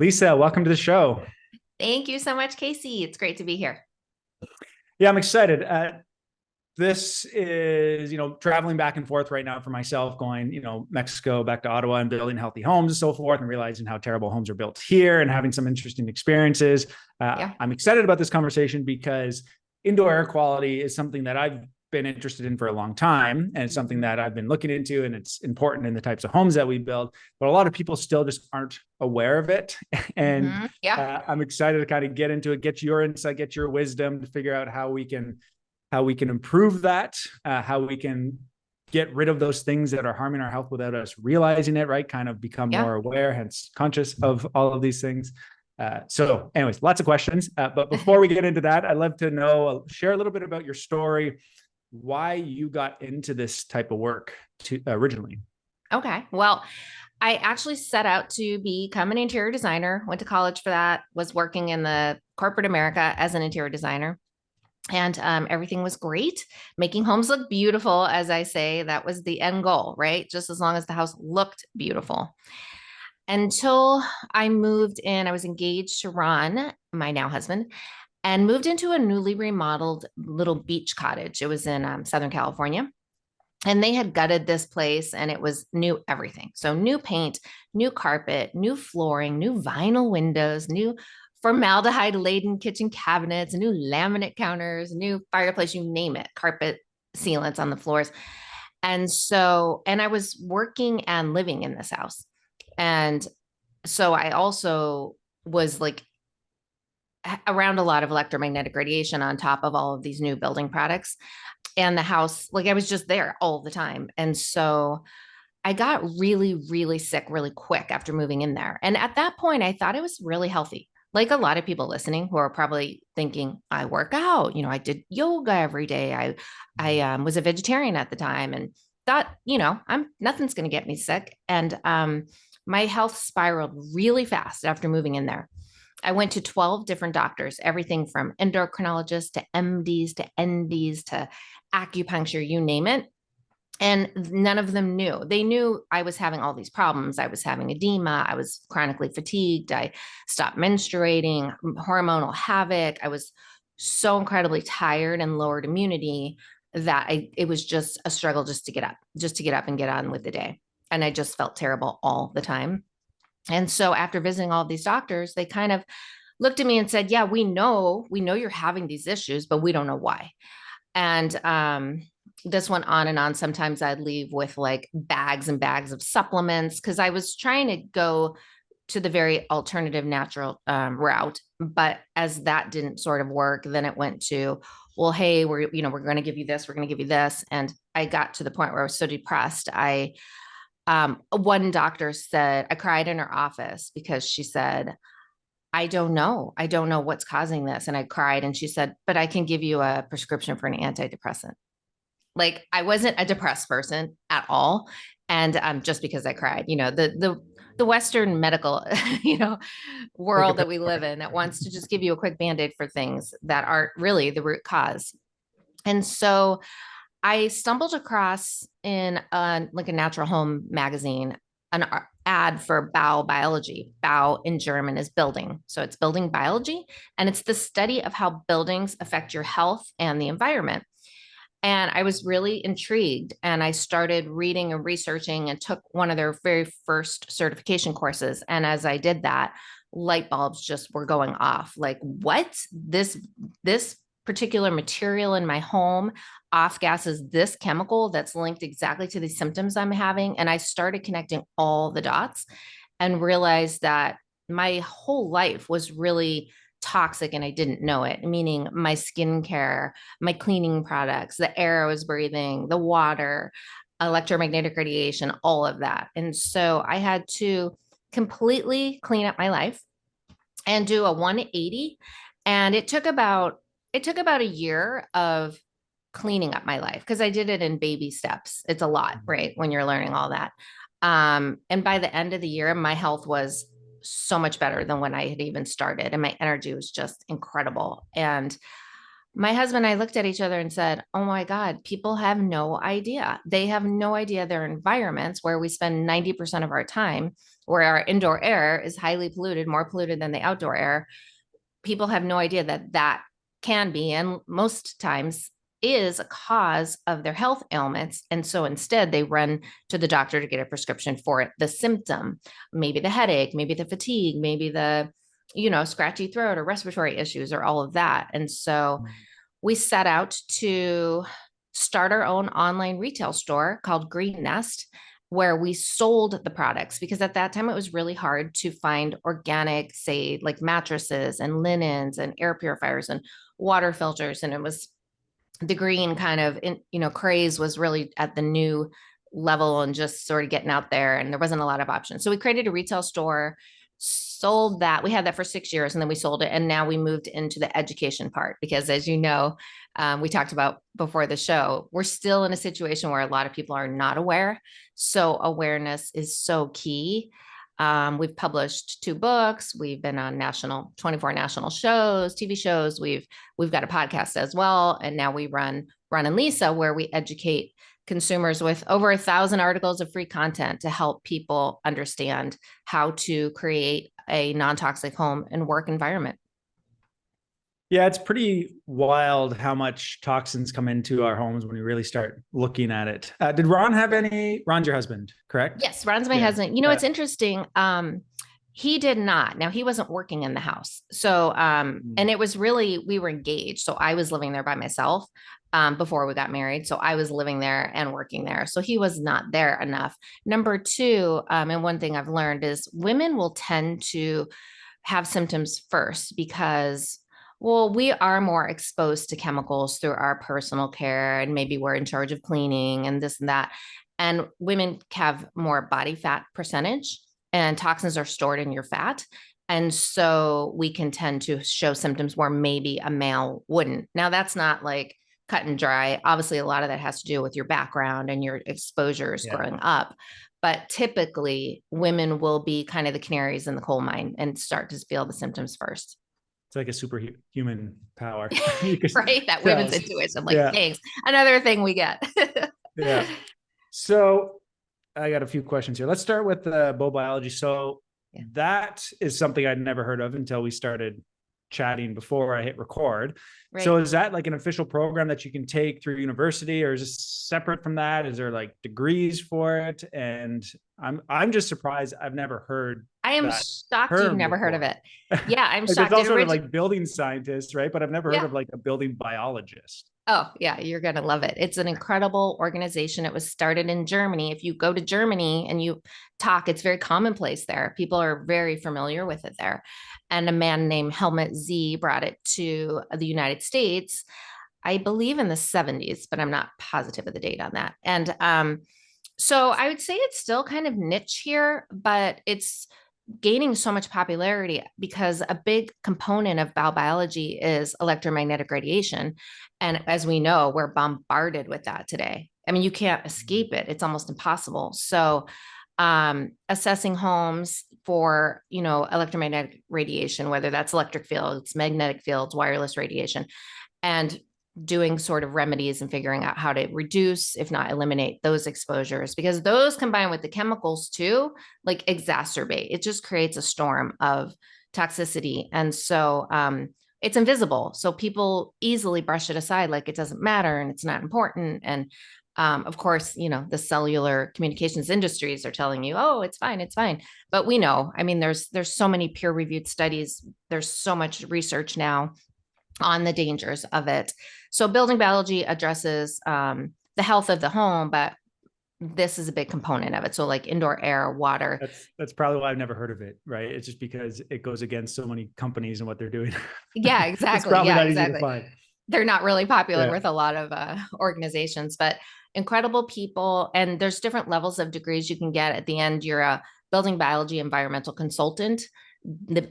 Lisa, welcome to the show. Thank you so much, Casey. It's great to be here. Yeah, I'm excited. This is, traveling back and forth right now for myself, going, Mexico back to Ottawa and building healthy homes and so forth, and realizing how terrible homes are built here and having some interesting experiences. Yeah. I'm excited about this conversation because indoor air quality is something that I've been interested in for a long time. And it's something that I've been looking into, and it's important in the types of homes that we build. But a lot of people still just aren't aware of it. And Yeah. I'm excited to kind of get into it, get your insight, get your wisdom to figure out how we can improve that, how we can get rid of those things that are harming our health without us realizing it, right? Kind of become Yeah. more aware, hence conscious of all of these things. So anyways, lots of questions. But before we get into that, I'd love to know, share a little bit about your story, why you got into this type of work originally. Okay. Well, I actually set out to become an interior designer, went to college for that, was working in the corporate America as an interior designer. And everything was great, making homes look beautiful. As I say, that was the end goal, right? Just as long as the house looked beautiful. Until I moved in, I was engaged to Ron, my now husband, and moved into a newly remodeled little beach cottage. It was in Southern California. And they had gutted this place and it was new everything. So, new paint, new carpet, new flooring, new vinyl windows, new formaldehyde laden kitchen cabinets, new laminate counters, new fireplace, you name it, carpet sealants on the floors. And I was working and living in this house. And so I also was like around a lot of electromagnetic radiation on top of all of these new building products. And the house, like I was just there all the time. And so I got really, really sick really quick after moving in there. And at that point, I thought it was really healthy. Like a lot of people listening who are probably thinking, I work out, I did yoga every day. I was a vegetarian at the time and thought, I'm nothing's going to get me sick. And my health spiraled really fast after moving in there. I went to 12 different doctors, everything from endocrinologists to MDs to NDs to acupuncture, you name it. And none of them knew. They knew I was having all these problems. I was having edema. I was chronically fatigued. I stopped menstruating, hormonal havoc. I was so incredibly tired and lowered immunity that it was just a struggle just to get up and get on with the day. And I just felt terrible all the time. And so after visiting all of these doctors, they kind of looked at me and said, yeah, we know you're having these issues, but we don't know why. And this went on and on. Sometimes I'd leave with like bags and bags of supplements because I was trying to go to the very alternative natural route. But as that didn't sort of work, then it went to, well, hey, we're going to give you this, we're going to give you this. And I got to the point where I was so depressed. One doctor said, I cried in her office because she said, I don't know. I don't know what's causing this. And I cried and she said, but I can give you a prescription for an antidepressant. Like I wasn't a depressed person at all. And just because I cried, the Western medical, Take a world pill. that we live in that wants to just give you a quick band-aid for things that aren't really the root cause. And so I stumbled across in like a natural home magazine an ad for Baubiology. Bau in German is building. So it's building biology and it's the study of how buildings affect your health and the environment. And I was really intrigued and I started reading and researching and took one of their very first certification courses. And as I did that, light bulbs just were going off. Like, what? This particular material in my home off gases this chemical that's linked exactly to the symptoms I'm having. And I started connecting all the dots and realized that my whole life was really toxic and I didn't know it, meaning my skincare, my cleaning products, the air I was breathing, the water, electromagnetic radiation, all of that. And so I had to completely clean up my life and do a 180. And it took about a year of cleaning up my life because I did it in baby steps. It's a lot, right? When you're learning all that. And by the end of the year, my health was so much better than when I had even started. And my energy was just incredible. And my husband and I looked at each other and said, oh my God, people have no idea. They have no idea their environments where we spend 90% of our time where our indoor air is highly polluted, more polluted than the outdoor air. People have no idea that that can be, and most times is, a cause of their health ailments. And so instead they run to the doctor to get a prescription for it, the symptom, maybe the headache, maybe the fatigue, maybe the, scratchy throat or respiratory issues or all of that. And so we set out to start our own online retail store called Green Nest, where we sold the products, because at that time it was really hard to find organic, say, like mattresses and linens and air purifiers and water filters. And it was the green kind of, craze was really at the new level and just sort of getting out there. And there wasn't a lot of options. So we created a retail store, sold that. We had that for 6 years, and then we sold it. And now we moved into the education part, because as you know, we talked about before the show, we're still in a situation where a lot of people are not aware. So awareness is so key. We've published 2 books. We've been on 24 national shows, TV shows. We've got a podcast as well. And now we run and Lisa, where we educate consumers with over 1,000 articles of free content to help people understand how to create a non-toxic home and work environment. Yeah, it's pretty wild how much toxins come into our homes when we really start looking at it. Did Ron have any? Ron's your husband, correct? Yes, Ron's my husband. It's interesting. He did not. Now, he wasn't working in the house. So, and it was really, we were engaged. So I was living there by myself before we got married. So I was living there and working there. So he was not there enough. Number 2, and one thing I've learned is women will tend to have symptoms first because, well, we are more exposed to chemicals through our personal care, and maybe we're in charge of cleaning and this and that. And women have more body fat percentage, and toxins are stored in your fat. And so we can tend to show symptoms where maybe a male wouldn't. Now, that's not like cut and dry. Obviously, a lot of that has to do with your background and your exposures growing up. But typically, women will be kind of the canaries in the coal mine and start to feel the symptoms first. It's like a superhuman power. Right? That women's intuition. Like, thanks. Another thing we get. Yeah. So I got a few questions here. Let's start with the Baubiologist. So that is something I'd never heard of until we started chatting before I hit record. Right. So is that like an official program that you can take through university, or is this separate from that? Is there like degrees for it? And I'm just surprised I've never heard. I am shocked you've never heard of it. Yeah, I'm shocked. It's also like building scientists, right? But I've never heard of like a building biologist. Oh, yeah, you're going to love it. It's an incredible organization. It was started in Germany. If you go to Germany and you talk, it's very commonplace there. People are very familiar with it there. And a man named Helmut Z brought it to the United States, I believe in the 70s, but I'm not positive of the date on that. And so I would say it's still kind of niche here, but it's gaining so much popularity because a big component of biobiology is electromagnetic radiation. And as we know, we're bombarded with that today. I mean, you can't escape it. It's almost impossible. So assessing homes for, electromagnetic radiation, whether that's electric fields, magnetic fields, wireless radiation, and doing sort of remedies and figuring out how to reduce, if not eliminate, those exposures, because those combined with the chemicals too, like exacerbate. It just creates a storm of toxicity. And so it's invisible. So people easily brush it aside like it doesn't matter and it's not important. And of course, the cellular communications industries are telling you, oh, it's fine, it's fine. But we know, I mean, there's so many peer-reviewed studies. There's so much research now on the dangers of it. So building biology addresses the health of the home, but this is a big component of it. So like indoor air, water. That's probably why I've never heard of it, right? It's just because it goes against so many companies and what they're doing. Yeah, exactly. Yeah, exactly. They're not really popular with a lot of organizations, but incredible people. And there's different levels of degrees you can get. At the end, you're a building biology environmental consultant,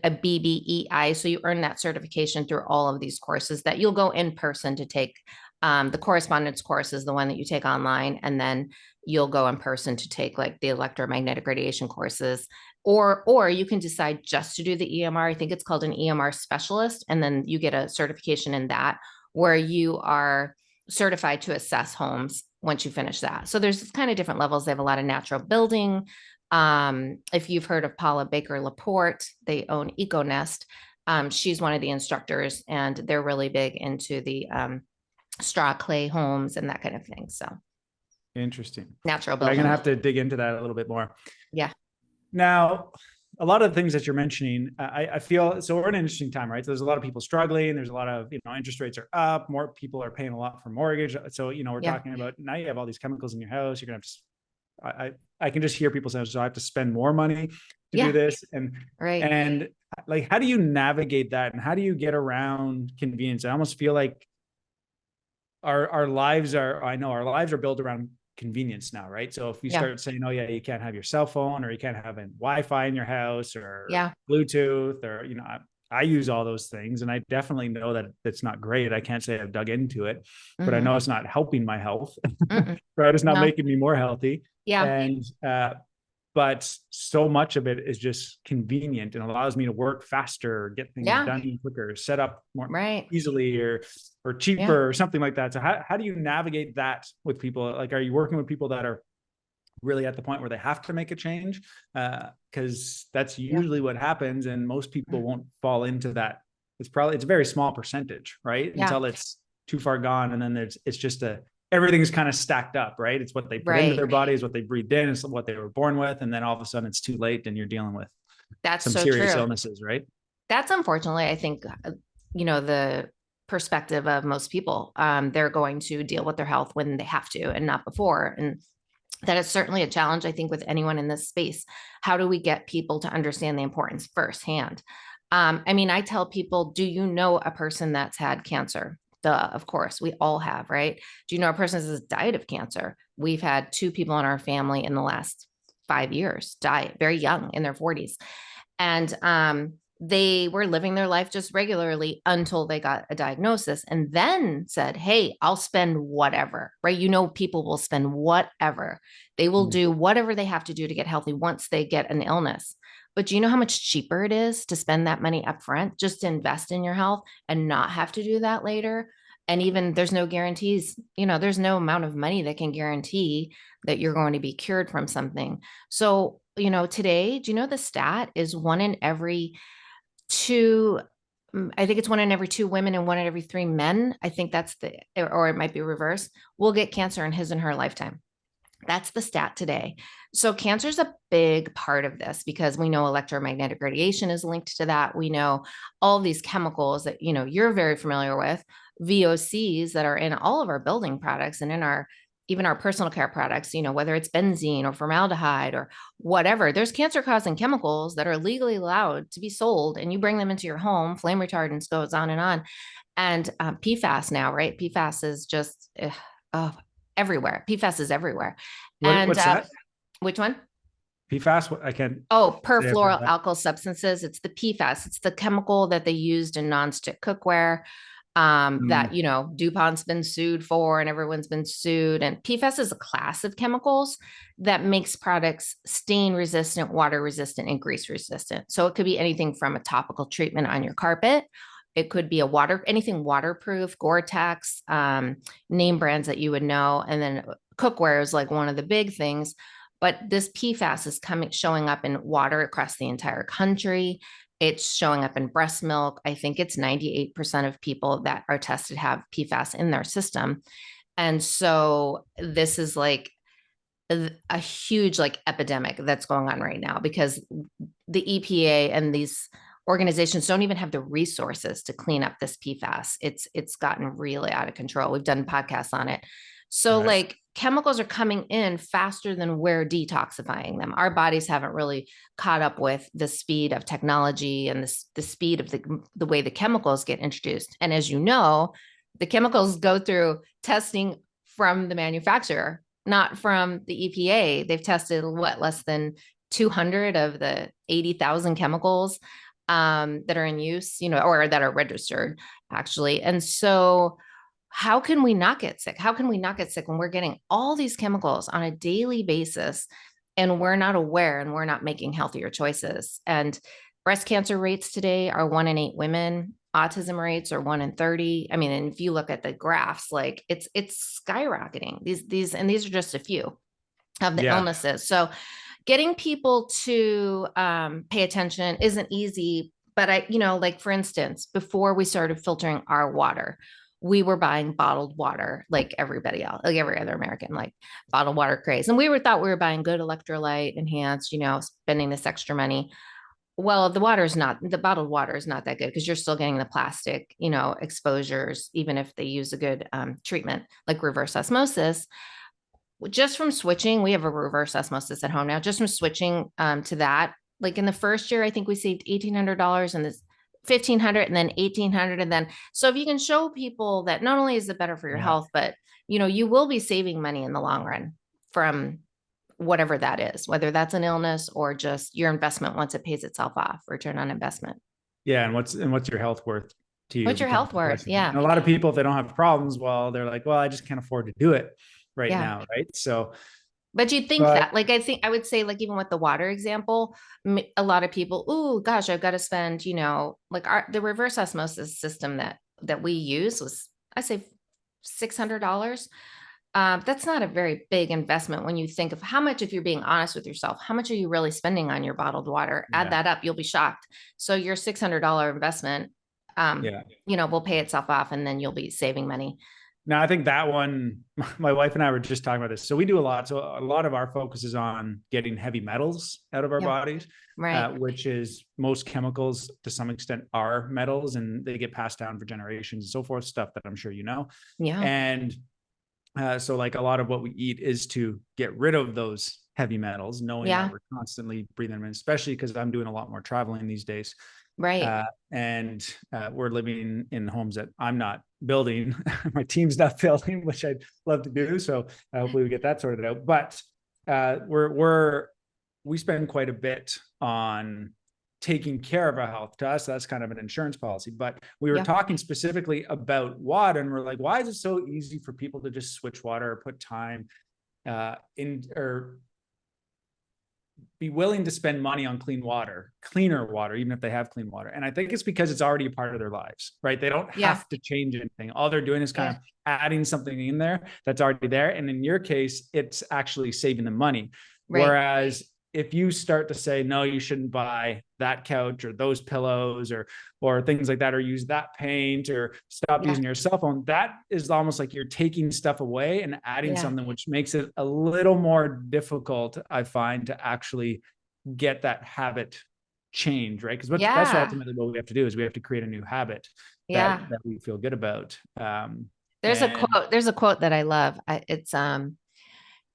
a BBEI. So you earn that certification through all of these courses that you'll go in person to take. The correspondence course is the one that you take online, and then you'll go in person to take like the electromagnetic radiation courses, or you can decide just to do the EMR. I think it's called an EMR specialist. And then you get a certification in that where you are certified to assess homes once you finish that. So there's kind of different levels. They have a lot of natural building If you've heard of Paula Baker Laporte, they own EcoNest. She's one of the instructors, and they're really big into the straw clay homes and that kind of thing. So Interesting. natural I'm going building. to have to dig into that a little bit more. Yeah. Now, a lot of the things that you're mentioning, I feel, so we're in an interesting time, right? So there's a lot of people struggling. There's a lot of, interest rates are up. More people are paying a lot for mortgage. So, we're talking about, now you have all these chemicals in your house. You're going to have to, I can just hear people saying, so I have to spend more money to do this. And like, how do you navigate that? And how do you get around convenience? I almost feel like our lives are built around convenience now, right? So if you start saying, oh yeah, you can't have your cell phone, or you can't have a Wi-Fi in your house, or Bluetooth, or, I use all those things, and I definitely know that it's not great. I can't say I've dug into it, but I know it's not helping my health, right? It's not making me more healthy. And, but so much of it is just convenient and allows me to work faster, get things done quicker, set up more easily, or cheaper, or something like that. So how do you navigate that with people? Like, are you working with people that are really at the point where they have to make a change? Because that's usually what happens, and most people won't fall into that. It's a very small percentage, right? Until it's too far gone, and then it's just everything's kind of stacked up, right? It's what they put into their bodies, what they breathed in, it's what they were born with, and then all of a sudden it's too late, and you're dealing with some serious illnesses, right? That's unfortunately, I think, the perspective of most people. They're going to deal with their health when they have to, and not before. And that is certainly a challenge, I think, with anyone in this space. How do we get people to understand the importance firsthand? I tell people, do you know a person that's had cancer? Duh, of course, we all have, right? Do you know a person that's died of cancer? We've had 2 people in our family in the last 5 years die very young, in their 40s. And they were living their life just regularly until they got a diagnosis, and then said, hey, I'll spend whatever, right? People will spend whatever. They will do whatever they have to do to get healthy once they get an illness. But do you know how much cheaper it is to spend that money up front, just to invest in your health and not have to do that later? And even there's no guarantees, there's no amount of money that can guarantee that you're going to be cured from something. So, today, do you know the stat is 1 in every 2, I think it's 1 in every 2 women and 1 in every 3 men. I think that's or it might be reverse, will get cancer in his and her lifetime. That's the stat today. So cancer is a big part of this, because we know electromagnetic radiation is linked to that. We know all these chemicals that, you're very familiar with, VOCs, that are in all of our building products and in even our personal care products, whether it's benzene or formaldehyde or whatever. There's cancer causing chemicals that are legally allowed to be sold, and you bring them into your home, flame retardants, goes on and on. And PFAS now, right? PFAS is just everywhere. PFAS is everywhere. What's that? Which one? PFAS? I can't. Oh, perfluoroalkyl substances. It's the PFAS. It's the chemical that they used in nonstick cookware, that, DuPont's been sued for, and everyone's been sued. And PFAS is a class of chemicals that makes products stain resistant, water resistant, and grease resistant. So it could be anything from a topical treatment on your carpet. It could be anything waterproof, Gore-Tex, name brands that you would know. And then cookware is like one of the big things. But this PFAS is showing up in water across the entire country. It's showing up in breast milk. I think it's 98% of people that are tested have PFAS in their system. And so this is like a huge epidemic that's going on right now, because the EPA and these organizations don't even have the resources to clean up this PFAS. It's gotten really out of control. We've done podcasts on it. So chemicals are coming in faster than we're detoxifying them. Our bodies haven't really caught up with the speed of technology and the speed of the way the chemicals get introduced. And as you know, the chemicals go through testing from the manufacturer, not from the EPA. They've tested less than 200 of the 80,000 chemicals that are in use, or that are registered, actually. And so how can we not get sick? How can we not get sick when we're getting all these chemicals on a daily basis, and we're not aware, and we're not making healthier choices? And breast cancer rates today are 1 in 8 women. Autism rates are 1 in 30. And if you look at the graphs, it's skyrocketing. These are just a few of the illnesses. So getting people to pay attention isn't easy. But like for instance, before we started filtering our water, we were buying bottled water like everybody else, like every other American, like bottled water craze. And thought we were buying good electrolyte enhanced, spending this extra money. Well, the bottled water is not that good because you're still getting the plastic, exposures, even if they use a good treatment like reverse osmosis. Just from switching, we have a reverse osmosis at home now, just from switching to that, like in the first year, I think we saved $1,800 and this 1,500 and then 1,800. And then, so if you can show people that not only is it better for your health, but you will be saving money in the long run from whatever that is, whether that's an illness or just your investment once it pays itself off, return on investment. Yeah. And what's your health worth to you? What's your health worth? Yeah. And a lot of people, if they don't have problems, well, they're like, well, I just can't afford to do it right now. Right. So, but you'd think that, like, I would say, like, even with the water example, a lot of people, oh gosh, I've got to spend, like the reverse osmosis system that we use was, I say $600. That's not a very big investment when you think of how much, if you're being honest with yourself, how much are you really spending on your bottled water? Add that up, you'll be shocked. So your $600 investment, will pay itself off, and then you'll be saving money. Now, I think that one, my wife and I were just talking about this. So we do a lot. So a lot of our focus is on getting heavy metals out of our bodies, right? Which is most chemicals to some extent are metals, and they get passed down for generations and so forth, stuff that I'm sure you know. Yeah. And so like a lot of what we eat is to get rid of those heavy metals, knowing that we're constantly breathing them in, especially because I'm doing a lot more traveling these days. Right. And we're living in homes that I'm not building. My team's not building, which I'd love to do. So hopefully we get that sorted out. But we spend quite a bit on taking care of our health. To us, that's kind of an insurance policy. But we were talking specifically about water, and we're like, why is it so easy for people to just switch water or put time in, or be willing to spend money on cleaner water, even if they have clean water? And I think it's because it's already a part of their lives, right? They don't have to change anything. All they're doing is kind of adding something in there that's already there. And in your case, it's actually saving them money. Right. Whereas if you start to say, no, you shouldn't buy that couch or those pillows or things like that, or use that paint, or stop using your cell phone, that is almost like you're taking stuff away and adding something, which makes it a little more difficult, I find, to actually get that habit change, right? Because that's ultimately what we have to do, is we have to create a new habit that we feel good about. There's a quote that I love. It's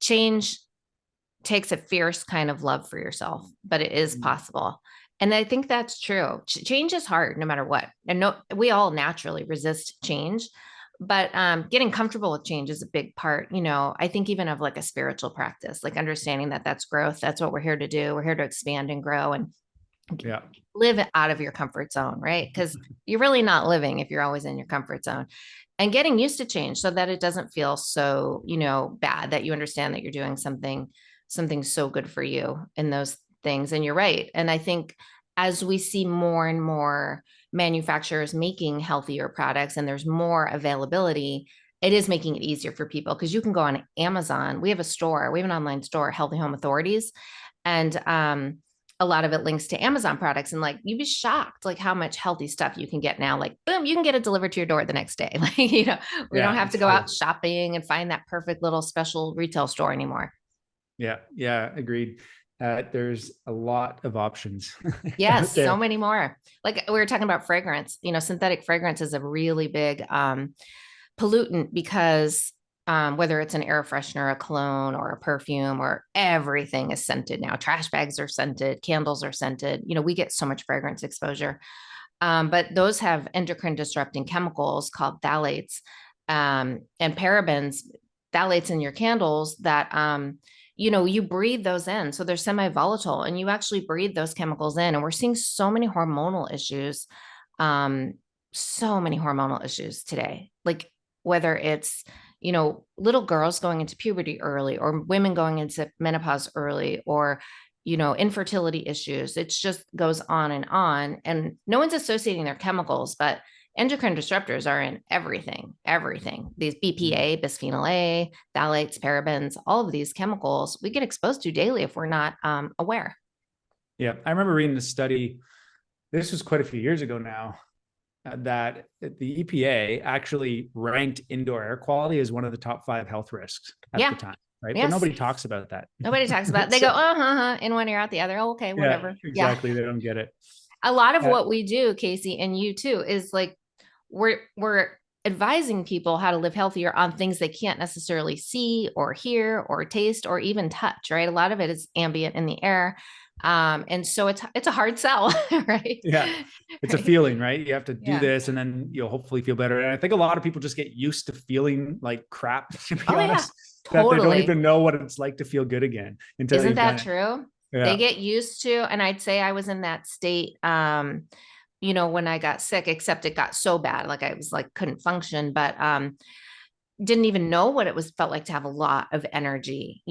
change takes a fierce kind of love for yourself, but it is possible. And I think that's true. Change is hard no matter what. And we all naturally resist change, but getting comfortable with change is a big part. I think even of like a spiritual practice, like understanding that that's growth. That's what we're here to do. We're here to expand and grow and live out of your comfort zone, right? Because you're really not living if you're always in your comfort zone. And getting used to change so that it doesn't feel so, bad, that you understand that you're doing something so good for you in those things. And you're right. And I think as we see more and more manufacturers making healthier products and there's more availability, it is making it easier for people, because you can go on Amazon. We have an online store, Healthy Home Authorities. And a lot of it links to Amazon products, and like, you'd be shocked, like how much healthy stuff you can get now. Like, boom, you can get it delivered to your door the next day. Like, we don't have to go out shopping and find that perfect little special retail store anymore. Yeah. Agreed. There's a lot of options. Yes. So many more. Like we were talking about fragrance, synthetic fragrance is a really big pollutant, because whether it's an air freshener, a cologne, or a perfume, or everything is scented now. Trash bags are scented, candles are scented. We get so much fragrance exposure. But those have endocrine disrupting chemicals called phthalates and parabens, phthalates in your candles that, you breathe those in. So they're semi-volatile, and you actually breathe those chemicals in. And we're seeing so many hormonal issues today, like whether it's, little girls going into puberty early, or women going into menopause early, or, infertility issues. It just goes on. And no one's associating their chemicals, but endocrine disruptors are in everything. These BPA, bisphenol A, phthalates, parabens, all of these chemicals we get exposed to daily if we're not aware. Yeah. I remember reading this study. This was quite a few years ago now, that the EPA actually ranked indoor air quality as one of the top 5 health risks at the time. Right. Yes. But nobody talks about that. Nobody talks about it. They go, in one ear, out the other. Oh, okay, whatever. Yeah, exactly. They don't get it. A lot of what we do, Casey, and you too, is like we're advising people how to live healthier on things they can't necessarily see or hear or taste or even touch, right? A lot of it is ambient in the air. And so it's a hard sell, right? Yeah. It's a feeling, right? You have to do this and then you'll hopefully feel better. And I think a lot of people just get used to feeling like crap, to be honest, that they don't even know what it's like to feel good again. Isn't that true? Yeah. They get used to, and I'd say I was in that state, when I got sick, except it got so bad, like I was like, couldn't function, but didn't even know what it felt like to have a lot of energy.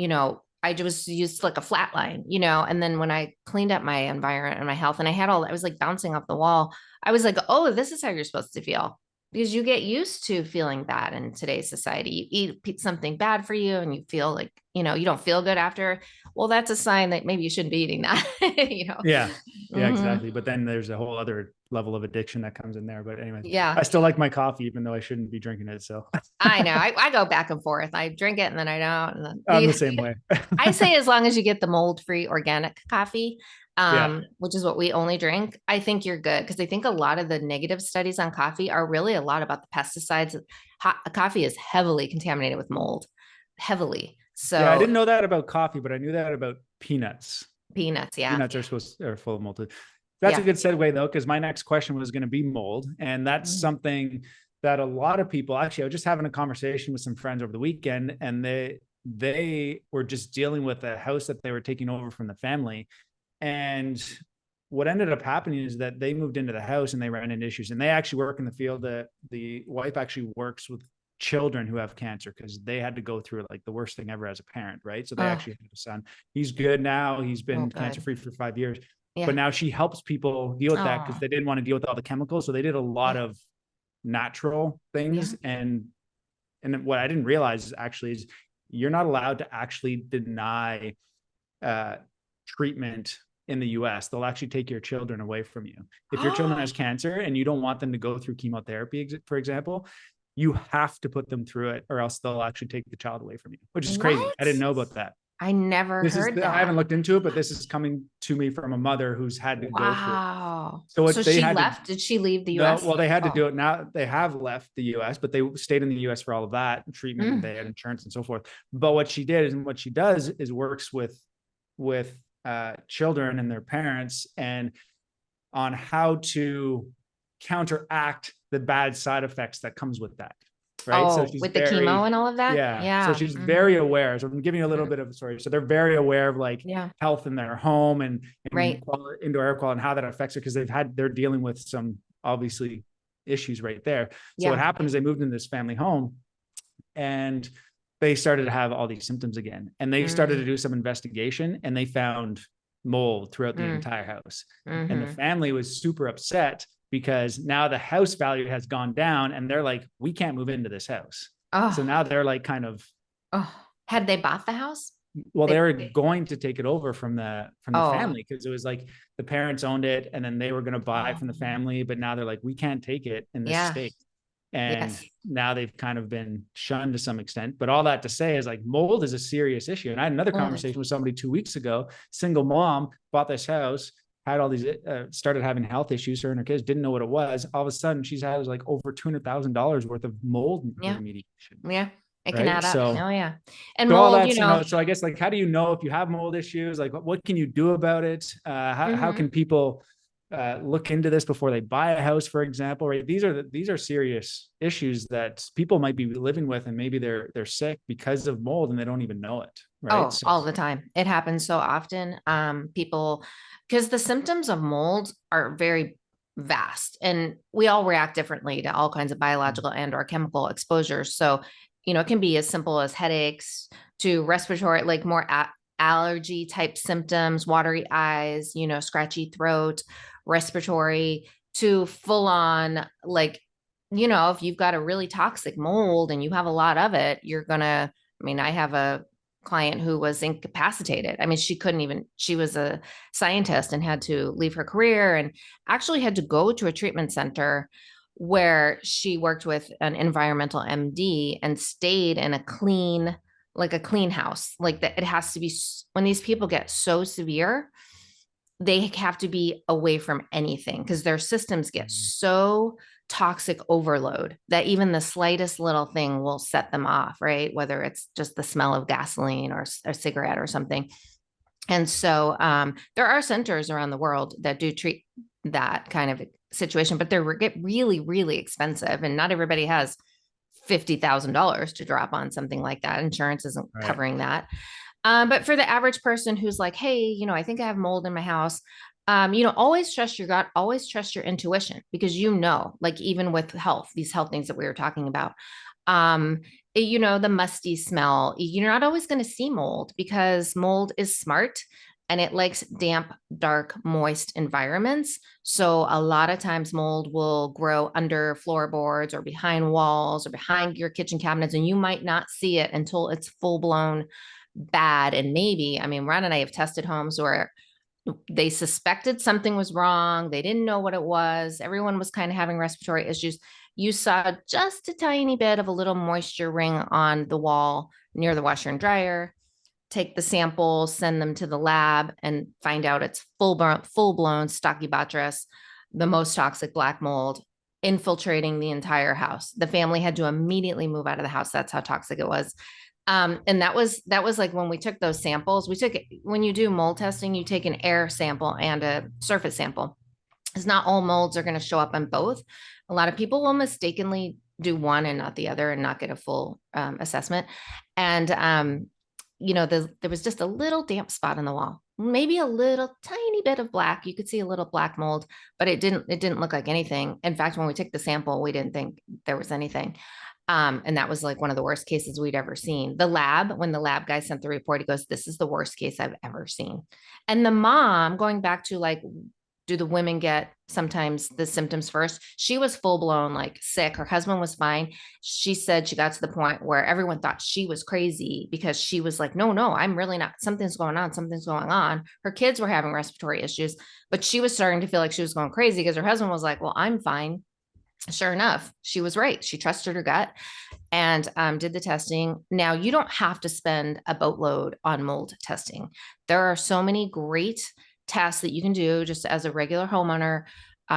I just used like a flat line, and then when I cleaned up my environment and my health and I was like bouncing off the wall, I was like, oh, this is how you're supposed to feel, because you get used to feeling bad in today's society. You eat something bad for you and you feel like, you don't feel good after. Well, that's a sign that maybe you shouldn't be eating that, Yeah, exactly. But then there's a whole other level of addiction that comes in there. But anyway, yeah, I still like my coffee, even though I shouldn't be drinking it. So I know I go back and forth. I drink it and then I don't. And then I'm the same way. I say, as long as you get the mold-free organic coffee, which is what we only drink, I think you're good. Because I think a lot of the negative studies on coffee are really a lot about the pesticides. Coffee is heavily contaminated with mold, heavily. So yeah, I didn't know that about coffee, but I knew that about peanuts. Peanuts are full of mold. That's a good segue though, because my next question was going to be mold. And that's something that a lot of people, actually, I was just having a conversation with some friends over the weekend, and they were just dealing with a house that they were taking over from the family. And what ended up happening is that they moved into the house and they ran into issues, and they actually work in the field. The wife actually works with children who have cancer, because they had to go through like the worst thing ever as a parent, right? So they actually have a son. He's good now. He's been cancer-free for 5 years. Yeah. But now she helps people deal with that, because they didn't want to deal with all the chemicals. So they did a lot of natural things. And what I didn't realize is you're not allowed to actually deny treatment in the US. They'll actually take your children away from you. If your children has cancer and you don't want them to go through chemotherapy, for example, you have to put them through it, or else they'll actually take the child away from you, which is crazy. I didn't know about that. I never heard that. I haven't looked into it, but this is coming to me from a mother who's had to go through it. So she left. Did she leave the US? No, well, they had to do it. Now they have left the US, but they stayed in the US for all of that treatment. They had insurance and so forth. But what she did and what she does is works with children and their parents, and on how to counteract the bad side effects that comes with that. Right. So she's with the chemo and all of that. Yeah. So she's very aware. So I'm giving you a little bit of a story. So they're very aware of like health in their home and indoor air quality and how that affects her, because they're dealing with some obviously issues right there. So what happened is they moved into this family home and they started to have all these symptoms again. And they started to do some investigation, and they found mold throughout the entire house. And the family was super upset, because now the house value has gone down, and they're like, we can't move into this house. So now they're like had they bought the house? Well, they were going to take it over from the family, because it was like the parents owned it and then they were going to buy from the family. But now they're like, we can't take it in this state. And now they've kind of been shunned to some extent. But all that to say is, like, mold is a serious issue. And I had another conversation with somebody 2 weeks ago, single mom, bought this house, had all these, started having health issues. Her and her kids didn't know what it was. All of a sudden she's had like over $200,000 worth of mold remediation. Yeah. It can add up. So, and so mold, so I guess, like, how do you know if you have mold issues? Like, what can you do about it? How can people look into this before they buy a house, for example, right? These are serious issues that people might be living with, and maybe they're sick because of mold and they don't even know it. Right. All the time. It happens so often. People, because the symptoms of mold are very vast, and we all react differently to all kinds of biological and or chemical exposures. So, it can be as simple as headaches to respiratory, like more allergy type symptoms, watery eyes, scratchy throat, respiratory, to full on like you know, if you've got a really toxic mold and you have a lot of it, you're gonna, I mean, I have a client who was incapacitated. I mean, she couldn't even, she was a scientist and had to leave her career and actually had to go to a treatment center where she worked with an environmental MD and stayed in a clean, like a clean house. Like that, it has to be, when these people get so severe, they have to be away from anything because their systems get so toxic overload that even the slightest little thing will set them off, right? Whether it's just the smell of gasoline or a cigarette or something. And so there are centers around the world that do treat that kind of situation, but they're get really, really expensive. And not everybody has $50,000 to drop on something like that. Insurance isn't covering that. But for the average person who's like, hey, you know, I think I have mold in my house, you know, always trust your gut, always trust your intuition, because, you know, like even with health, these health things that we were talking about, you know, the musty smell, you're not always going to see mold because mold is smart and it likes damp, dark, moist environments. So a lot of times mold will grow under floorboards or behind walls or behind your kitchen cabinets, and you might not see it until it's full blown bad. And maybe, I mean, Ron and I have tested homes where they suspected something was wrong. They didn't know what it was. Everyone was kind of having respiratory issues. You saw just a tiny bit of a little moisture ring on the wall near the washer and dryer. Take the samples, send them to the lab, and find out it's full blown Stachybotrys, the most toxic black mold, infiltrating the entire house. The family had to immediately move out of the house. That's how toxic it was. And that was like when we took those samples, when you do mold testing, you take an air sample and a surface sample. It's not all molds are going to show up on both. A lot of people will mistakenly do one and not the other and not get a full assessment. And, you know, there was just a little damp spot on the wall, maybe a little tiny bit of black. You could see a little black mold, but it didn't look like anything. In fact, when we took the sample, we didn't think there was anything. And that was like one of the worst cases we'd ever seen. When the lab guy sent the report, he goes, "This is the worst case I've ever seen." And the mom, going back to like, do the women get sometimes the symptoms first? She was full blown like sick. Her husband was fine. She said she got to the point where everyone thought she was crazy because she was like, no, I'm really not. Something's going on. Something's going on. Her kids were having respiratory issues, but she was starting to feel like she was going crazy because her husband was like, well, I'm fine. Sure enough, she was right. She trusted her gut and did the testing. Now, you don't have to spend a boatload on mold testing. There are so many great tests that you can do just as a regular homeowner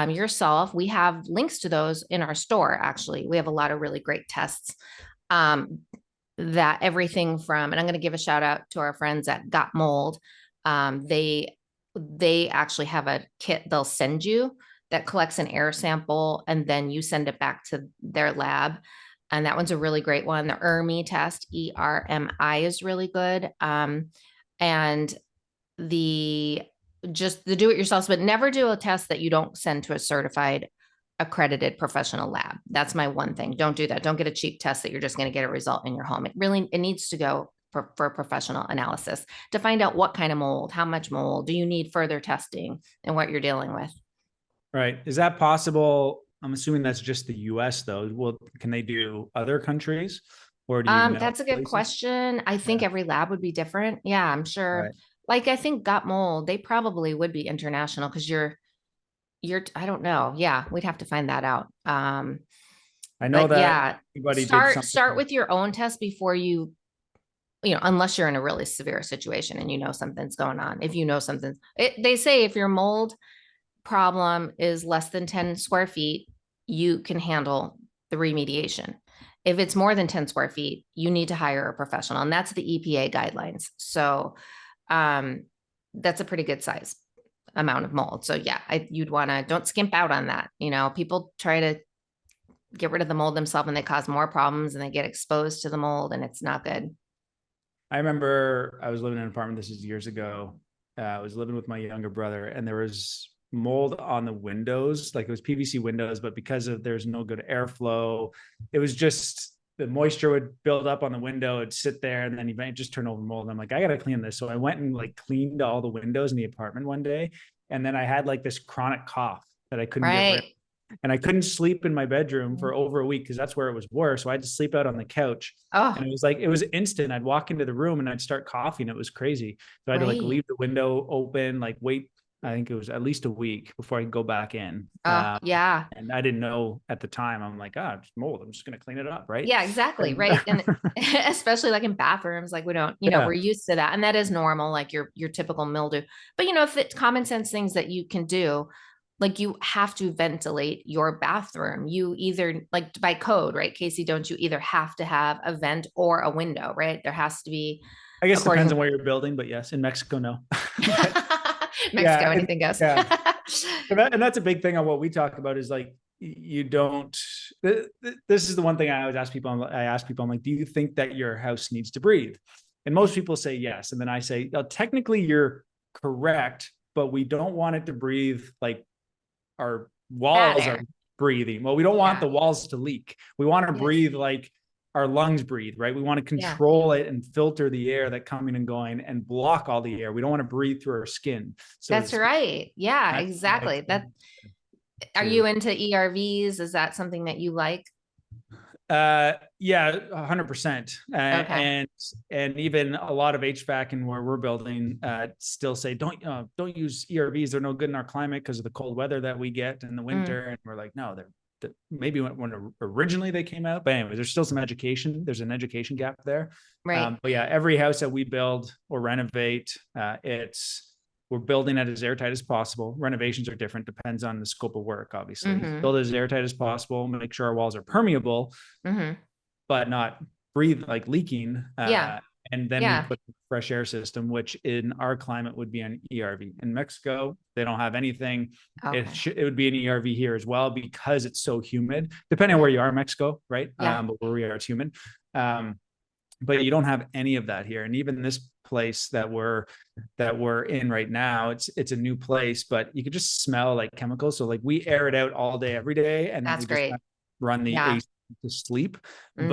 yourself. We have links to those in our store. Actually, we have a lot of really great tests that everything from, and I'm going to give a shout out to our friends at Got Mold. They actually have a kit they'll send you that collects an air sample, and then you send it back to their lab. And that one's a really great one. The ERMI test, ERMI, is really good. And the do-it-yourself, but never do a test that you don't send to a certified, accredited professional lab. That's my one thing. Don't do that. Don't get a cheap test that you're just going to get a result in your home. It needs to go for professional analysis to find out what kind of mold, how much mold, do you need further testing, and what you're dealing with. Right. Is that possible? I'm assuming that's just the US though. Well, can they do other countries? Or do you know that's a good question. I think every lab would be different. Yeah, I'm sure. Right. Like I think Got Mold, they probably would be international because you're I don't know. Yeah, we'd have to find that out. I know that start with your own test before you know, unless you're in a really severe situation and you know something's going on. If you know something, they say if your mold problem is less than 10 square feet, you can handle the remediation. If it's more than 10 square feet, you need to hire a professional, and that's the EPA guidelines. So that's a pretty good size amount of mold. So yeah, you'd want to, don't skimp out on that. You know, people try to get rid of the mold themselves and they cause more problems and they get exposed to the mold, and it's not good. I remember I was living in an apartment, this is years ago. I was living with my younger brother, and there was mold on the windows. Like it was PVC windows, but because there's no good airflow, it was just the moisture would build up on the window, it'd sit there, and then eventually just turn over mold. And I'm like, I gotta clean this. So I went and like cleaned all the windows in the apartment one day, and then I had like this chronic cough that I couldn't get rid of. and I couldn't sleep in my bedroom for over a week because that's where it was worse. So I had to sleep out on the couch. Oh, And it was instant. I'd walk into the room and I'd start coughing. It was crazy. So I had to like right. leave the window open, like wait, I think it was at least a week before I could go back in. Yeah. And I didn't know at the time. I'm like, it's mold. I'm just going to clean it up. Right. Yeah, exactly. And Right. And especially like in bathrooms, like we don't, yeah, we're used to that. And that is normal, like your typical mildew. But if it's common sense things that you can do, like you have to ventilate your bathroom. You either like by code, right? Casey, don't you either have to have a vent or a window, right? There has to be I guess depends according on where you're building, but yes, in Mexico, no. But Mexico, yeah, anything goes. yeah. And that's a big thing on what we talk about is like, you don't, this is the one thing I always ask people. I ask people, I'm like, do you think that your house needs to breathe? And most people say yes. And then I say, technically you're correct, but we don't want it to breathe like our walls are breathing. Well, we don't want the walls to leak. We want to breathe like our lungs breathe, right? We want to control it and filter the air that coming and going and block all the air. We don't want to breathe through our skin. So that's right. Yeah, exactly. Are you into ERVs? Is that something that you like? Yeah, 100%. And even a lot of HVAC and where we're building still say don't use ERVs. They're no good in our climate because of the cold weather that we get in the winter. And we're like, no, they're maybe when originally they came out, but anyway, there's still some education. There's an education gap there. Right. But yeah, every house that we build or renovate, we're building it as airtight as possible. Renovations are different, depends on the scope of work, obviously. Build as airtight as possible, make sure our walls are permeable, but not like leaking. And then we put a fresh air system, which in our climate would be an ERV. In Mexico, they don't have anything. It would be an ERV here as well because it's so humid, depending on where you are in Mexico, right? But where we are, it's humid. But you don't have any of that here. And even this place that we're in right now, it's a new place, but you could just smell like chemicals. So like we air it out all day, every day. And then we just run the AC to sleep, and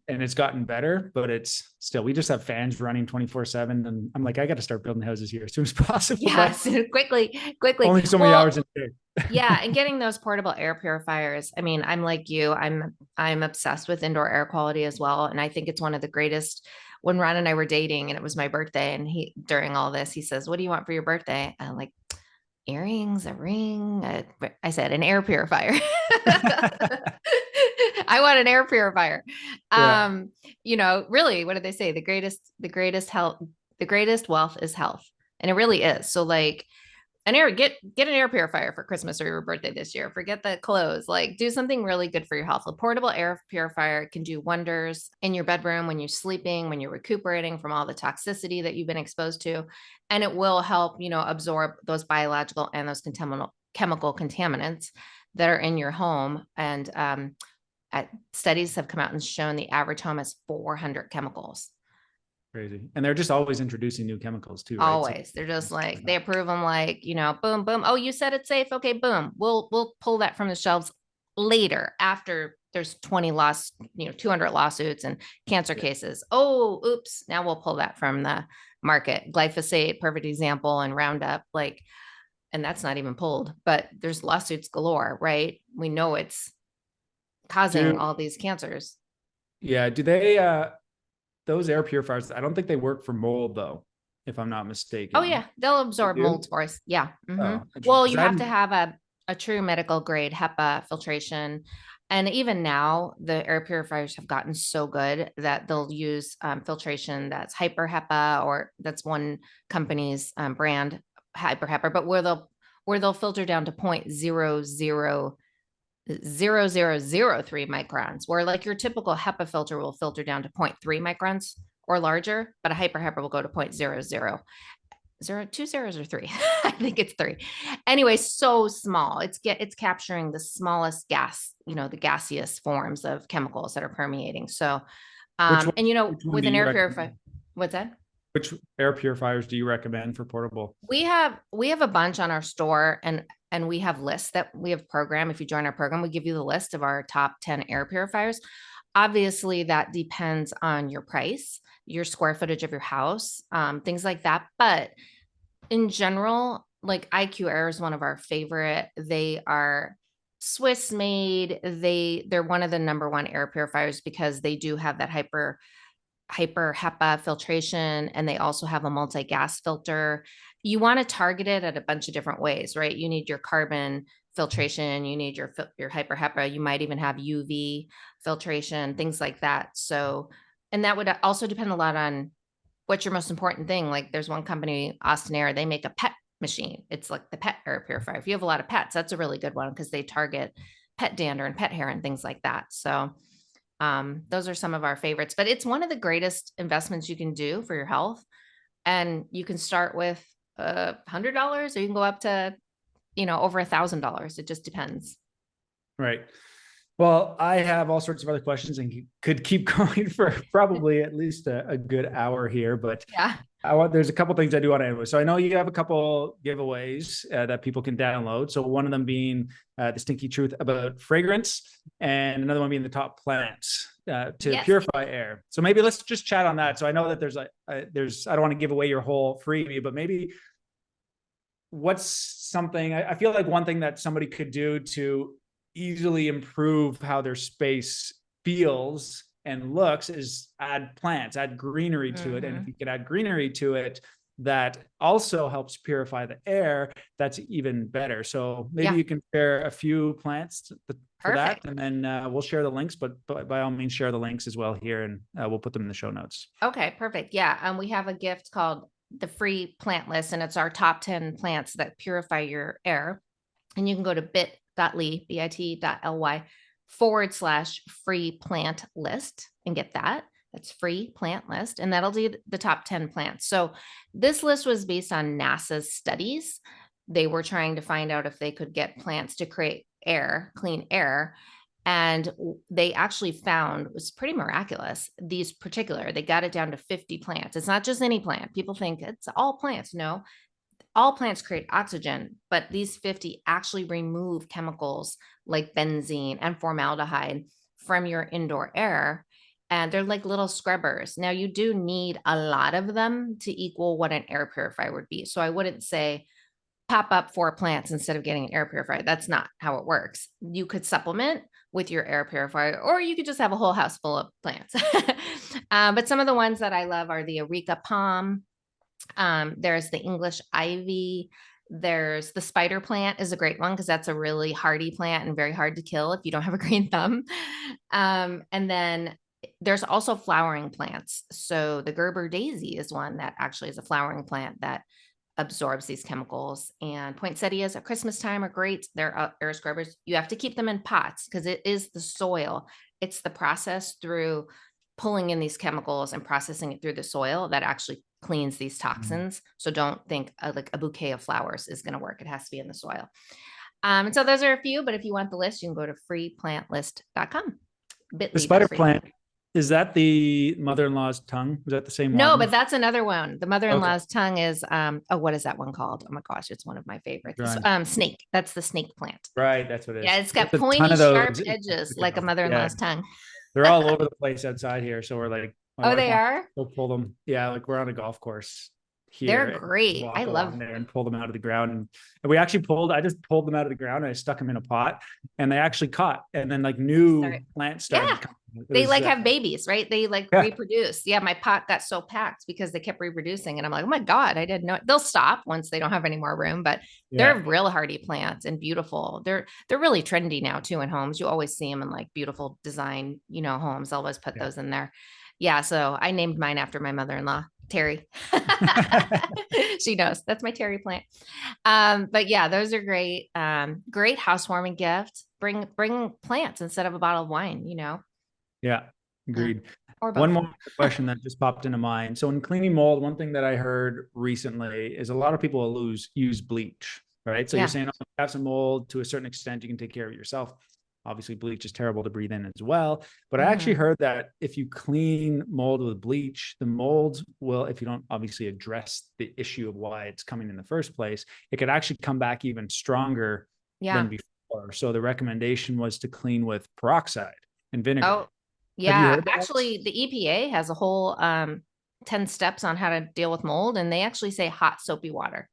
it's gotten better, but it's still, we just have fans running 24/7. And I'm like, I got to start building houses here as soon as possible. Yes, quickly. Only so many hours a day. Yeah. And getting those portable air purifiers. I mean, I'm like you, I'm obsessed with indoor air quality as well. And I think it's one of the greatest. When Ron and I were dating and it was my birthday, and during all this, he says, what do you want for your birthday? I'm like, earrings, a ring. I said, an air purifier. I want an air purifier. Really, what did they say? The greatest wealth is health. And it really is. So like get an air purifier for Christmas or your birthday this year. Forget the clothes, like do something really good for your health. A portable air purifier can do wonders in your bedroom when you're sleeping, when you're recuperating from all the toxicity that you've been exposed to. And it will help, absorb those biological and those chemical contaminants that are in your home. And studies have come out and shown the average home has 400 chemicals. Crazy. And they're just always introducing new chemicals too, right? Always. So they're just like, they approve them like, boom, boom. Oh, you said it's safe. Okay, boom. We'll pull that from the shelves later after there's 200 lawsuits and cancer cases. Oh, oops. Now we'll pull that from the market. Glyphosate, perfect example, and Roundup, and that's not even pulled, but there's lawsuits galore, right? We know it's causing all these cancers. Yeah. Do they, those air purifiers, I don't think they work for mold though, if I'm not mistaken. Oh yeah. They'll absorb mold spores. Yeah. Well, you have to have a true medical grade HEPA filtration. And even now the air purifiers have gotten so good that they'll use filtration that's hyper HEPA, or that's one company's brand, hyper HEPA, but where they'll filter down to 0.0003 microns, where like your typical HEPA filter will filter down to 0.3 microns or larger, but a hyper HEPA will go to 0.00. 2 zeros or 3. I think it's 3. Anyway, so small. It's capturing the smallest gas, the gaseous forms of chemicals that are permeating. So, with an air purifier, what's that? Which air purifiers do you recommend for portable? We have a bunch on our store, and we have lists that we have program. If you join our program, we give you the list of our top 10 air purifiers. Obviously that depends on your price, your square footage of your house, things like that. But in general, like IQ Air is one of our favorite. They are Swiss made. They're one of the number one air purifiers because they do have that hyper HEPA filtration, and they also have a multi-gas filter. You want to target it at a bunch of different ways, right? You need your carbon filtration, you need your hyper HEPA, you might even have UV filtration, things like that. So, and that would also depend a lot on what's your most important thing. Like there's one company, Austin Air, they make a pet machine. It's like the pet air purifier. If you have a lot of pets, that's a really good one because they target pet dander and pet hair and things like that. So those are some of our favorites, but it's one of the greatest investments you can do for your health. And you can start with $100 or you can go up to, over $1,000. It just depends. Right. Well, I have all sorts of other questions and could keep going for probably at least a good hour here, but yeah, there's a couple things I do want to end with. So I know you have a couple giveaways that people can download. So one of them being the stinky truth about fragrance, and another one being the top plants to purify air. So maybe let's just chat on that. So I know that there's I don't want to give away your whole freebie, but maybe what's something, I feel like one thing that somebody could do to easily improve how their space feels and looks is add plants, add greenery to it. And if you could add greenery to it, that also helps purify the air, that's even better. So maybe you can share a few plants for that, and then we'll share the links, but by all means, share the links as well here, and we'll put them in the show notes. Okay, perfect. Yeah. We have a gift called the free plant list, and it's our top 10 plants that purify your air. And you can go to bit.ly/free plant list and get that. That's free plant list. And that'll do the top 10 plants. So this list was based on NASA's studies. They were trying to find out if they could get plants to create air, clean air. And they actually found, it was pretty miraculous, they got it down to 50 plants. It's not just any plant. People think it's all plants. No, all plants create oxygen, but these 50 actually remove chemicals like benzene and formaldehyde from your indoor air. And they're like little scrubbers. Now, you do need a lot of them to equal what an air purifier would be. So I wouldn't say pop up 4 plants instead of getting an air purifier. That's not how it works. You could supplement with your air purifier, or you could just have a whole house full of plants. But some of the ones that I love are the Areca palm. There's the English ivy. There's the spider plant is a great one because that's a really hardy plant and very hard to kill if you don't have a green thumb. And then there's also flowering plants. So the Gerber daisy is one that actually is a flowering plant that absorbs these chemicals. And poinsettias at Christmas time are great. They're air scrubbers. You have to keep them in pots because it is the soil. It's the process through pulling in these chemicals and processing it through the soil that actually cleans these toxins. So don't think like a bouquet of flowers is going to work. It has to be in the soil. And so those are a few, but if you want the list, you can go to freeplantlist.com. The spider plant, is that the mother-in-law's tongue? Is that the same one? No, but that's another one. The mother-in-law's tongue is, what is that one called? Oh my gosh, it's one of my favorites. Snake. That's the snake plant. Right. That's what it is. Yeah, it's got pointy, sharp edges like a mother-in-law's tongue. They're all over the place outside here. So we're like, they are? We'll pull them. Yeah. Like we're on a golf course here. They're great. I love them. And pull them out of the ground. And we actually I just pulled them out of the ground and I stuck them in a pot and they actually caught. And then like new plants started coming. They have babies, right? They reproduce. Yeah. My pot got so packed because they kept reproducing. And I'm like, oh my God, I didn't know. They'll stop once they don't have any more room, but they're real hardy plants and beautiful. They're really trendy now too in homes. You always see them in like beautiful design, homes. I'll always put those in there. Yeah. So I named mine after my mother-in-law, Terry. She knows that's my Terry plant. But yeah, those are great. Great housewarming gift. Bring plants instead of a bottle of wine, Yeah, agreed. One more question that just popped into mind. So in cleaning mold, one thing that I heard recently is a lot of people will use bleach, right? So you're saying, you have some mold to a certain extent, you can take care of it yourself. Obviously, bleach is terrible to breathe in as well. But I actually heard that if you clean mold with bleach, the mold will, if you don't obviously address the issue of why it's coming in the first place, it could actually come back even stronger than before. So the recommendation was to clean with peroxide and vinegar. Oh, yeah. Actually, the EPA has a whole 10 steps on how to deal with mold. And they actually say hot soapy water.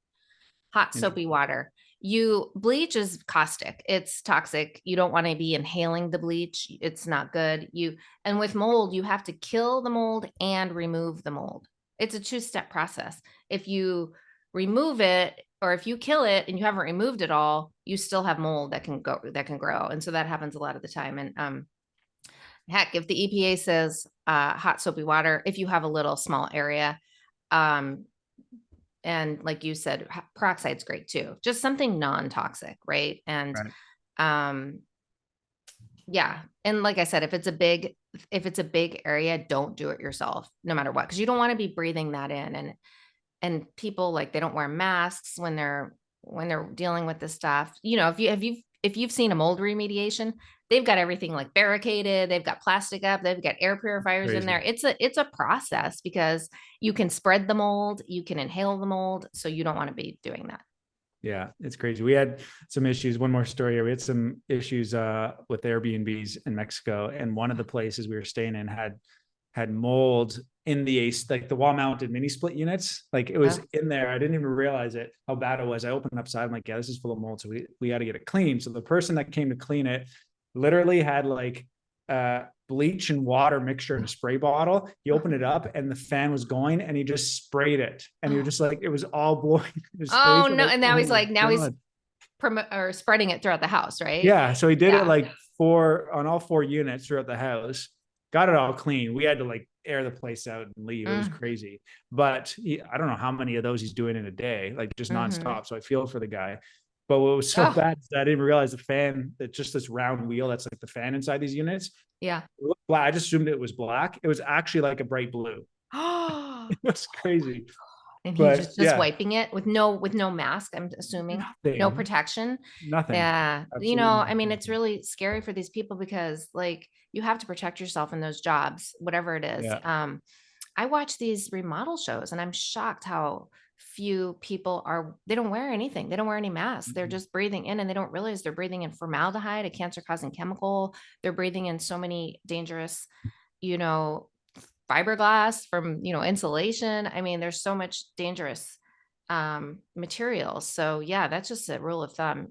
bleach is caustic. It's toxic. You don't want to be inhaling the bleach. It's not good. And with mold, you have to kill the mold and remove the mold. It's a 2-step process. If you remove it, or if you kill it and you haven't removed it all, you still have mold that can grow. And so that happens a lot of the time. And heck, if the EPA says hot soapy water, if you have a little small area, and like you said, peroxide's great too. Just something non-toxic, right? And yeah. And like I said, if it's a big area, don't do it yourself, no matter what, because you don't want to be breathing that in. And people, like, they don't wear masks when they're dealing with this stuff. You know, if you've seen a mold remediation, they've got everything like barricaded, they've got plastic up, they've got air purifiers in there. It's a process, because you can spread the mold, you can inhale the mold. So you don't want to be doing that. Yeah, it's crazy. We had some issues. One more story here. We had some issues with Airbnbs in Mexico. And one of the places we were staying in had mold in the like the wall mounted mini split units. Like, it was in there. I didn't even realize it, how bad it was. I opened up side. I'm like, yeah, this is full of mold. So we got to get it clean. So the person that came to clean it literally had like bleach and water mixture in a spray bottle. He opened it up and the fan was going, and he just sprayed it. And he was just like, it was all blowing. Oh no. And now he's spreading it throughout the house, right? Yeah. So he did it like on all 4 units throughout the house, got it all clean. We had to like air the place out and leave. It was crazy. But I don't know how many of those he's doing in a day, like just nonstop. So I feel for the guy. But what was so bad is that I didn't realize the fan, that just this round wheel that's like the fan inside these units. Yeah. It looked black. I just assumed it was black. It was actually like a bright blue. It was crazy. And he's just wiping it with no mask, I'm assuming. Nothing. No protection. Nothing. Yeah. Absolutely. I mean, it's really scary for these people, because like, you have to protect yourself in those jobs, whatever it is. Yeah. I watch these remodel shows, and I'm shocked how few people they don't wear anything. They don't wear any masks. They're just breathing in, and they don't realize they're breathing in formaldehyde, a cancer causing chemical. They're breathing in so many dangerous, fiberglass from, insulation. I mean, there's so much dangerous materials. So yeah, that's just a rule of thumb,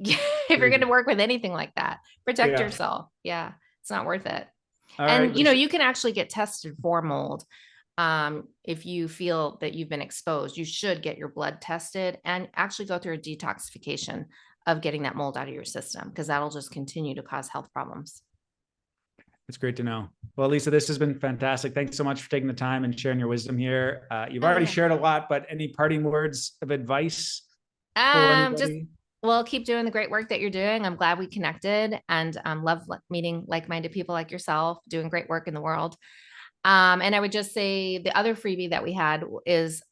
if you're going to work with anything like that, protect yourself. Yeah. It's not worth it. And you can actually get tested for mold. If you feel that you've been exposed, you should get your blood tested and actually go through a detoxification of getting that mold out of your system, because that'll just continue to cause health problems. It's great to know. Well, Lisa, this has been fantastic. Thanks so much for taking the time and sharing your wisdom here. You've already shared a lot, but any parting words of advice? Well, keep doing the great work that you're doing. I'm glad we connected, and love meeting like-minded people like yourself, doing great work in the world. And I would just say the other freebie that we had is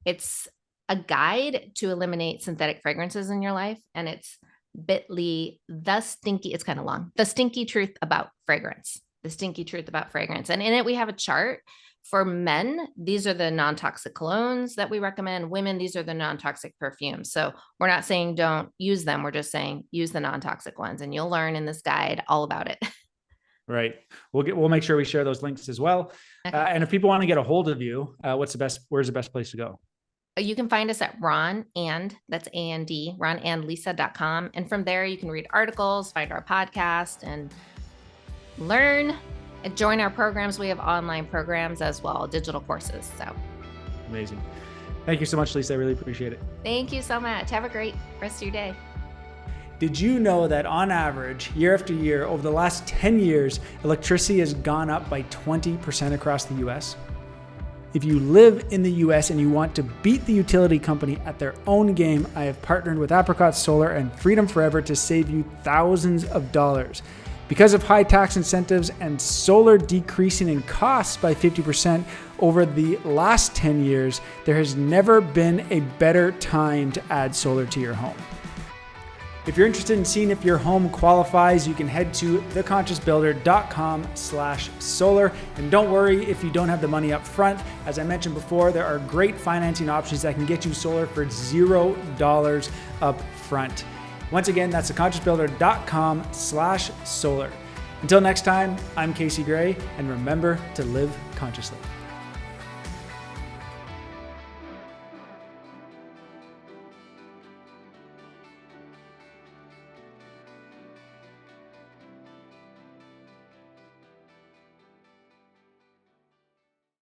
it's a guide to eliminate synthetic fragrances in your life. And it's bit.ly, it's kind of long, the stinky truth about fragrance, And in it, we have a chart. For men, these are the non-toxic colognes that we recommend. Women, these are the non-toxic perfumes. So we're not saying don't use them. We're just saying use the non-toxic ones, and you'll learn in this guide all about it. Right. We'll make sure we share those links as well. Okay. And if people want to get a hold of you, where's the best place to go? You can find us at that's A-N-D, ronandlisa.com. And from there, you can read articles, find our podcast, and learn and join our programs. We have online programs as well, digital courses. So amazing. Thank you so much, Lisa. I really appreciate it. Thank you so much. Have a great rest of your day. Did you know that on average, year after year, over the last 10 years, electricity has gone up by 20% across the US? If you live in the US and you want to beat the utility company at their own game, I have partnered with Apricot Solar and Freedom Forever to save you thousands of dollars. Because of high tax incentives and solar decreasing in costs by 50% over the last 10 years, there has never been a better time to add solar to your home. If you're interested in seeing if your home qualifies, you can head to theconsciousbuilder.com/solar. And don't worry if you don't have the money up front. As I mentioned before, there are great financing options that can get you solar for $0 up front. Once again, that's theconsciousbuilder.com/solar. Until next time, I'm Casey Gray, and remember to live consciously.